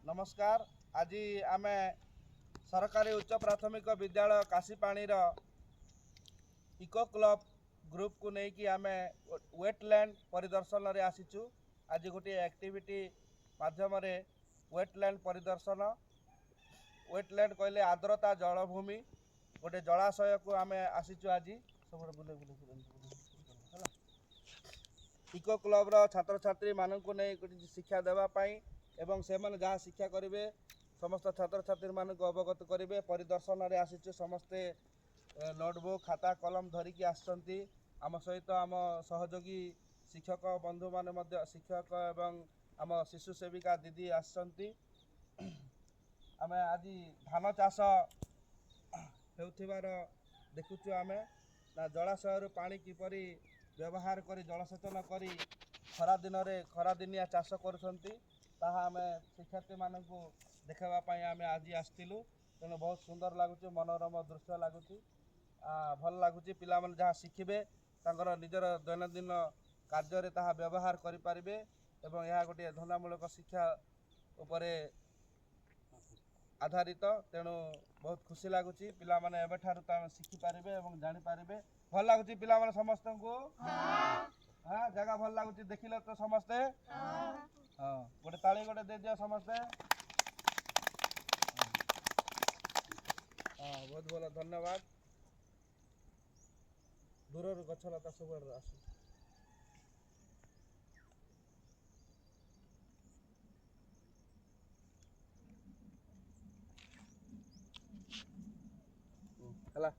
नमस्कार। आज आम सरकारी उच्च प्राथमिक विद्यालय काशीपाणीर इको क्लब ग्रुप को लेकिन आम वेटलैंड परिदर्शन रे आसीचु। आज गोटे एक्टिविटी माध्यम वेटलैंड परिदर्शन। वेटलैंड कहले आर्द्रता जलभूमि गोटे जलाशय को आम आसीचु। आज सब बुले इको क्लब छात्र छात्री मानक नहीं शिक्षा देवाई एवं से जहाँ शिक्षा करेंगे समस्त छात्र छात्री मानक अवगत करेंगे। परिदर्शन रे आसीचु समस्ते नोटबुक खाता कलम धरिकी आसछंती। आम सहित आम सहयोगी शिक्षक बंधु माने शिक्षक एवं आम शिशु सेविका दीदी आसछंती। आम आज धान चाष होउथिबार देखुचु। आम जलाशय पानी किपरि व्यवहार करी जलसेचन करी खरा दिनिया चाष करुछंती ताहा आम शिक्षार्थी मानक देखावाई आम आज आसलु। तेणु बहुत सुंदर लगुच, मनोरम दृश्य लगुच, भल लगुच। पिला माने जहाँ शिखिबे तांकर निजर दैनंदिन कार्य ताहा व्यवहार करें एवं यह गोटे धंदामूलक शिक्षा उपरे आधारित। तेणु बहुत खुशी लगुच। पिला माने एबे ठारु शिखिपारे और जानीपारे। भल लगुच पिला माने समस्त को। हाँ जगह भल लगुच देखिले तो समस्ते। हाँ गोटे ताली गोटे दे दिया समस्ते। हाँ बहुत भल धन्यवाद। दूर गछलता सब आस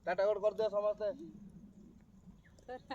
टाटा गोड कर दिया समस्ते।